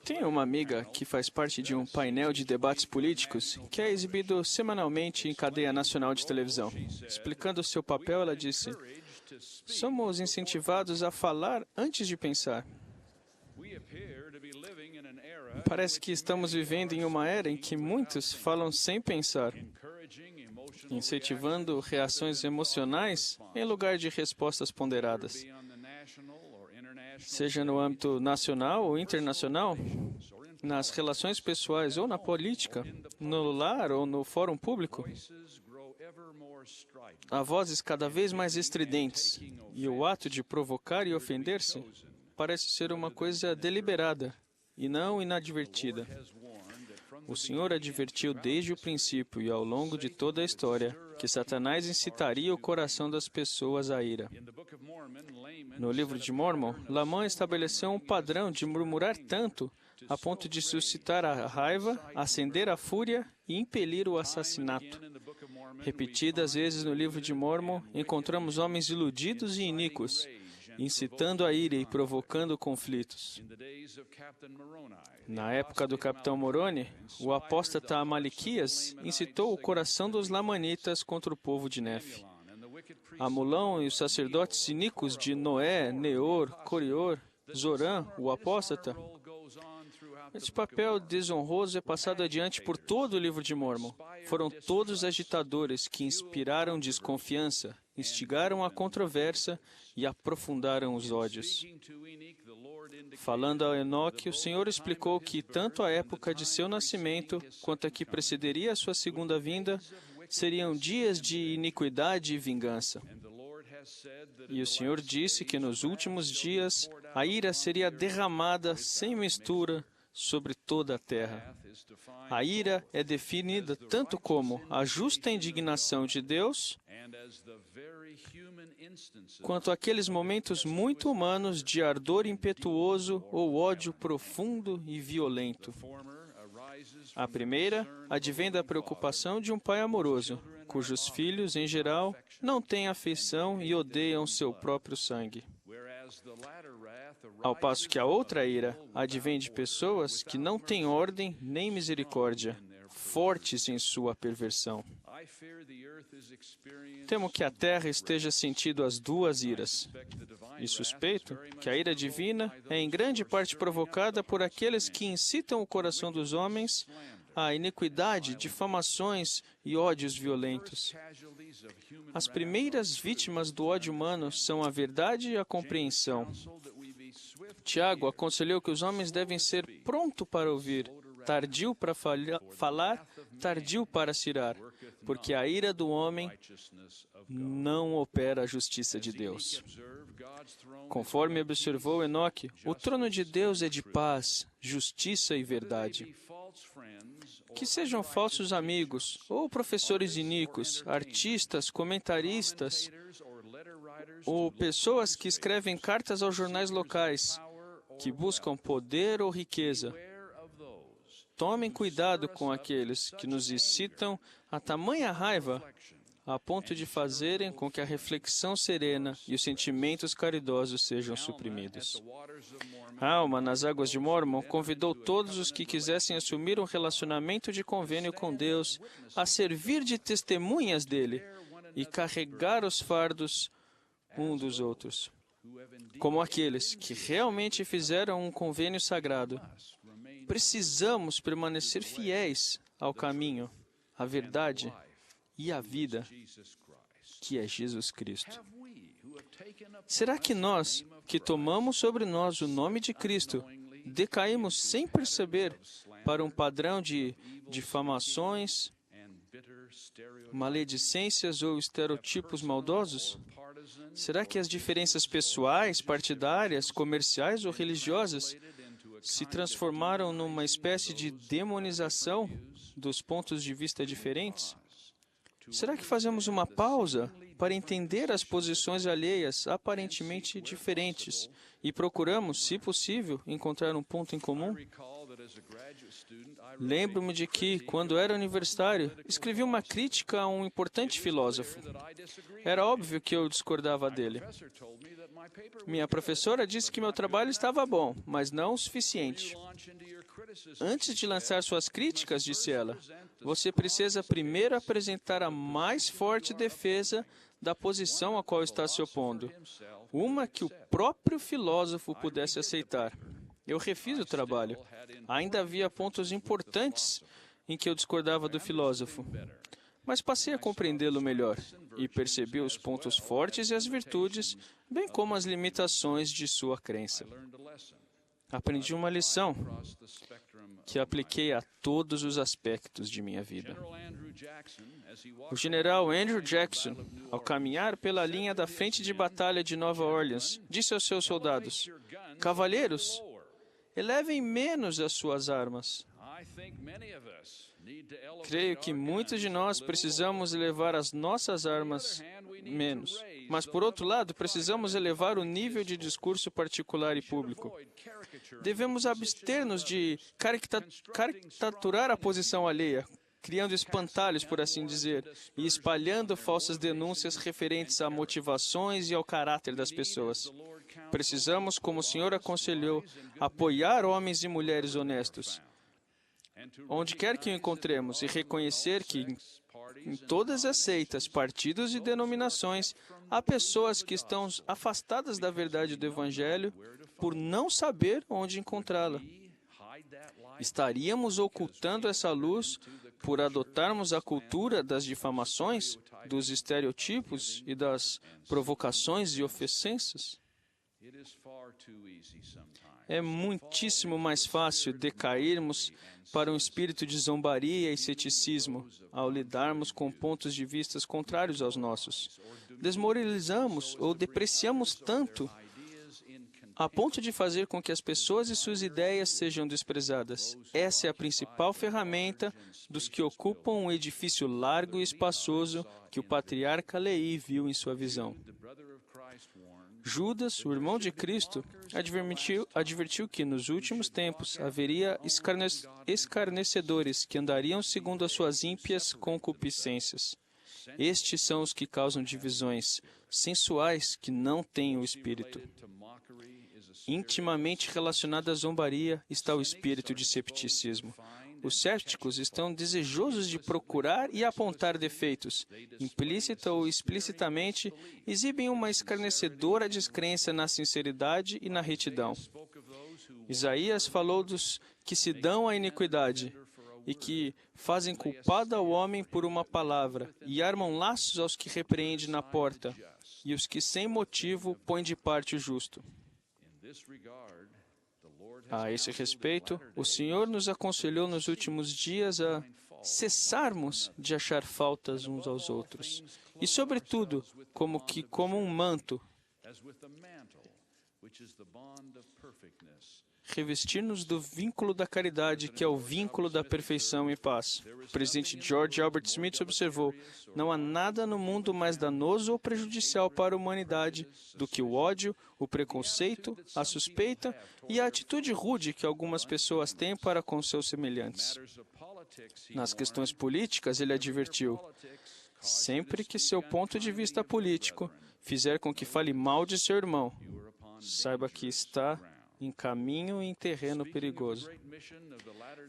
Tenho uma amiga que faz parte de um painel de debates políticos que é exibido semanalmente em cadeia nacional de televisão. Explicando seu papel, ela disse: "Somos incentivados a falar antes de pensar. Parece que estamos vivendo em uma era em que muitos falam sem pensar, incentivando reações emocionais em lugar de respostas ponderadas. Seja no âmbito nacional ou internacional, nas relações pessoais ou na política, no lar ou no fórum público, há vozes cada vez mais estridentes, e o ato de provocar e ofender-se parece ser uma coisa deliberada e não inadvertida. O Senhor advertiu desde o princípio e ao longo de toda a história que Satanás incitaria o coração das pessoas à ira. No livro de Mórmon, Lamã estabeleceu um padrão de murmurar tanto a ponto de suscitar a raiva, acender a fúria e impelir o assassinato. Repetidas vezes no livro de Mórmon, encontramos homens iludidos e iníquos, incitando a ira e provocando conflitos. Na época do capitão Moroni, o apóstata Amalequias incitou o coração dos lamanitas contra o povo de Nefe. Amulão e os sacerdotes iníquos de Noé, Neor, Corior, Zorã, o apóstata. Esse papel desonroso é passado adiante por todo o livro de Mórmon. Foram todos agitadores que inspiraram desconfiança, instigaram a controvérsia e aprofundaram os ódios. Falando a Enoque, o Senhor explicou que tanto a época de seu nascimento quanto a que precederia a sua segunda vinda seriam dias de iniquidade e vingança. E o Senhor disse que nos últimos dias a ira seria derramada sem mistura sobre toda a terra. A ira é definida tanto como a justa indignação de Deus, quanto aqueles momentos muito humanos de ardor impetuoso ou ódio profundo e violento. A primeira advém da preocupação de um pai amoroso, cujos filhos, em geral, não têm afeição e odeiam seu próprio sangue. Ao passo que a outra ira advém de pessoas que não têm ordem nem misericórdia, fortes em sua perversão. Temo que a terra esteja sentindo as duas iras. E suspeito que a ira divina é em grande parte provocada por aqueles que incitam o coração dos homens à iniquidade, difamações e ódios violentos. As primeiras vítimas do ódio humano são a verdade e a compreensão. Tiago aconselhou que os homens devem ser pronto para ouvir, tardio para falar, tardio para se irar, porque a ira do homem não opera a justiça de Deus. Conforme observou Enoque, o trono de Deus é de paz, justiça e verdade. Que sejam falsos amigos, ou professores iníquos, artistas, comentaristas, ou pessoas que escrevem cartas aos jornais locais, que buscam poder ou riqueza. Tomem cuidado com aqueles que nos incitam a tamanha raiva a ponto de fazerem com que a reflexão serena e os sentimentos caridosos sejam suprimidos. Alma, nas águas de Mórmon, convidou todos os que quisessem assumir um relacionamento de convênio com Deus a servir de testemunhas dele e carregar os fardos um dos outros, como aqueles que realmente fizeram um convênio sagrado. Precisamos permanecer fiéis ao caminho, à verdade e à vida, que é Jesus Cristo. Será que nós, que tomamos sobre nós o nome de Cristo, decaímos sem perceber para um padrão de difamações, maledicências ou estereotipos maldosos? Será que as diferenças pessoais, partidárias, comerciais ou religiosas se transformaram numa espécie de demonização dos pontos de vista diferentes? Será que fazemos uma pausa para entender as posições alheias aparentemente diferentes e procuramos, se possível, encontrar um ponto em comum? Lembro-me de que, quando era universitário, escrevi uma crítica a um importante filósofo. Era óbvio que eu discordava dele. Minha professora disse que meu trabalho estava bom, mas não o suficiente. Antes de lançar suas críticas, disse ela, você precisa primeiro apresentar a mais forte defesa da posição a qual está se opondo, uma que o próprio filósofo pudesse aceitar. Eu refiz o trabalho. Ainda havia pontos importantes em que eu discordava do filósofo, mas passei a compreendê-lo melhor e percebi os pontos fortes e as virtudes, bem como as limitações de sua crença. Aprendi uma lição que apliquei a todos os aspectos de minha vida. O general Andrew Jackson, ao caminhar pela linha da frente de batalha de Nova Orleans, disse aos seus soldados: cavalheiros, elevem menos as suas armas. Creio que muitos de nós precisamos elevar as nossas armas menos. Mas, por outro lado, precisamos elevar o nível de discurso particular e público. Devemos abster-nos de caricaturar a posição alheia, criando espantalhos, por assim dizer, e espalhando falsas denúncias referentes a motivações e ao caráter das pessoas. Precisamos, como o Senhor aconselhou, apoiar homens e mulheres honestos, onde quer que o encontremos, e reconhecer que em todas as seitas, partidos e denominações, há pessoas que estão afastadas da verdade do Evangelho por não saber onde encontrá-la. Estaríamos ocultando essa luz por adotarmos a cultura das difamações, dos estereotipos e das provocações e ofensas? É muitíssimo mais fácil decairmos para um espírito de zombaria e ceticismo ao lidarmos com pontos de vista contrários aos nossos. Desmoralizamos ou depreciamos tanto a ponto de fazer com que as pessoas e suas ideias sejam desprezadas. Essa é a principal ferramenta dos que ocupam um edifício largo e espaçoso que o patriarca Leí viu em sua visão. Judas, o irmão de Cristo, advertiu que nos últimos tempos haveria escarnecedores que andariam segundo as suas ímpias concupiscências. Estes são os que causam divisões, sensuais que não têm o Espírito. Intimamente relacionado à zombaria está o espírito de cepticismo. Os céticos estão desejosos de procurar e apontar defeitos. Implícita ou explicitamente, exibem uma escarnecedora descrença na sinceridade e na retidão. Isaías falou dos que se dão à iniquidade e que fazem culpado ao homem por uma palavra e armam laços aos que repreende na porta e os que sem motivo põem de parte o justo. A esse respeito, o Senhor nos aconselhou nos últimos dias a cessarmos de achar faltas uns aos outros e, sobretudo, como um manto, revestir-nos do vínculo da caridade, que é o vínculo da perfeição e paz. O presidente George Albert Smith observou: não há nada no mundo mais danoso ou prejudicial para a humanidade do que o ódio, o preconceito, a suspeita e a atitude rude que algumas pessoas têm para com seus semelhantes. Nas questões políticas, ele advertiu: sempre que seu ponto de vista político fizer com que fale mal de seu irmão, saiba que está em caminho e em terreno perigoso.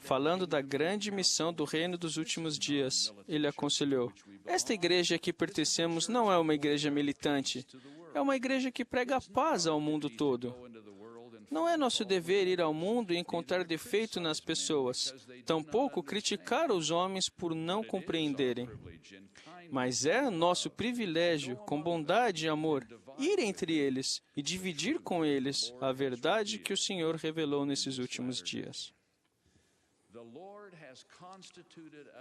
Falando da grande missão do reino dos últimos dias, ele aconselhou: esta igreja a que pertencemos não é uma igreja militante, é uma igreja que prega a paz ao mundo todo. Não é nosso dever ir ao mundo e encontrar defeito nas pessoas, tampouco criticar os homens por não compreenderem. Mas é nosso privilégio, com bondade e amor, ir entre eles e dividir com eles a verdade que o Senhor revelou nesses últimos dias.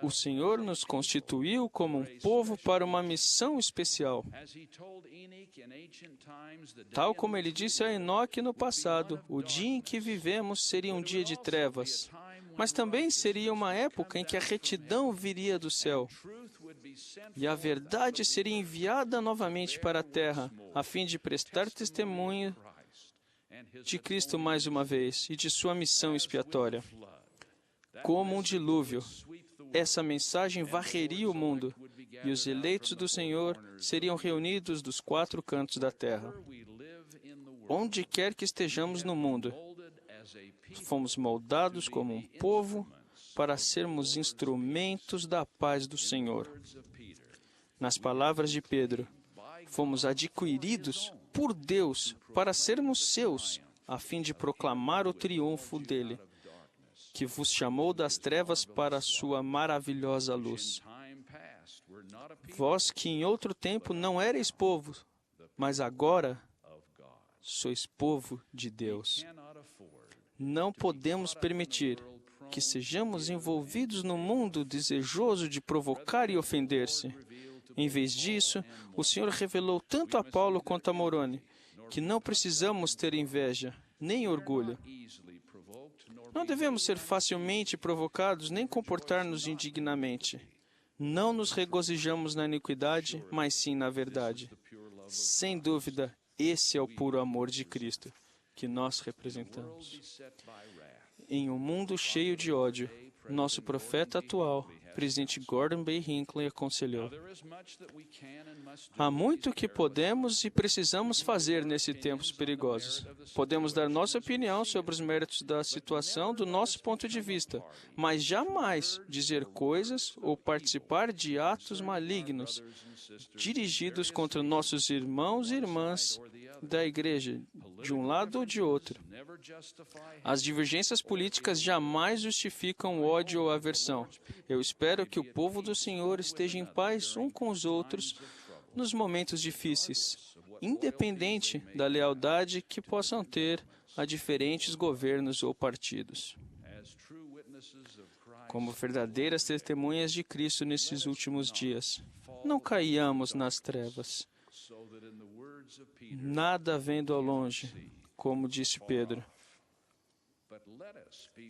O Senhor nos constituiu como um povo para uma missão especial. Tal como ele disse a Enoque no passado, o dia em que vivemos seria um dia de trevas, mas também seria uma época em que a retidão viria do céu e a verdade seria enviada novamente para a terra, a fim de prestar testemunho de Cristo mais uma vez e de sua missão expiatória. Como um dilúvio, essa mensagem varreria o mundo e os eleitos do Senhor seriam reunidos dos 4 cantos da terra. Onde quer que estejamos no mundo, fomos moldados como um povo para sermos instrumentos da paz do Senhor. Nas palavras de Pedro, fomos adquiridos por Deus para sermos seus, a fim de proclamar o triunfo dele, que vos chamou das trevas para a sua maravilhosa luz. Vós que em outro tempo não erais povo, mas agora sois povo de Deus. Não podemos permitir que sejamos envolvidos no mundo desejoso de provocar e ofender-se. Em vez disso, o Senhor revelou tanto a Paulo quanto a Moroni que não precisamos ter inveja, nem orgulho. Não devemos ser facilmente provocados, nem comportar-nos indignamente. Não nos regozijamos na iniquidade, mas sim na verdade. Sem dúvida, esse é o puro amor de Cristo que nós representamos. Em um mundo cheio de ódio, nosso profeta atual, presidente Gordon B. Hinckley, aconselhou: há muito que podemos e precisamos fazer nesses tempos perigosos. Podemos dar nossa opinião sobre os méritos da situação do nosso ponto de vista, mas jamais dizer coisas ou participar de atos malignos dirigidos contra nossos irmãos e irmãs da igreja, de um lado ou de outro. As divergências políticas jamais justificam o ódio ou aversão. Eu espero que o povo do Senhor esteja em paz um com os outros nos momentos difíceis, independente da lealdade que possam ter a diferentes governos ou partidos. Como verdadeiras testemunhas de Cristo nesses últimos dias, não caiamos nas trevas, nada vendo ao longe, como disse Pedro,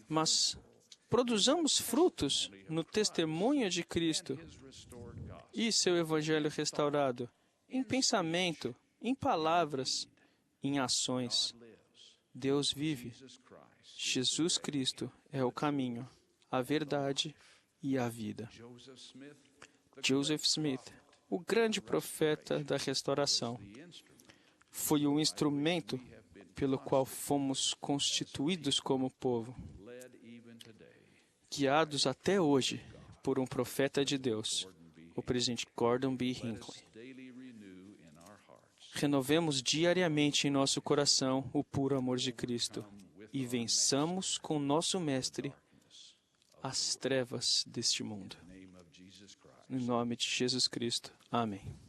mas produzamos frutos no testemunho de Cristo e seu Evangelho restaurado, em pensamento, em palavras, em ações. Deus vive. Jesus Cristo é o caminho, a verdade e a vida. Joseph Smith, o grande profeta da restauração, foi o instrumento pelo qual fomos constituídos como povo, guiados até hoje por um profeta de Deus, o presidente Gordon B. Hinckley. Renovemos diariamente em nosso coração o puro amor de Cristo e vençamos com nosso Mestre as trevas deste mundo. Em nome de Jesus Cristo. Amém.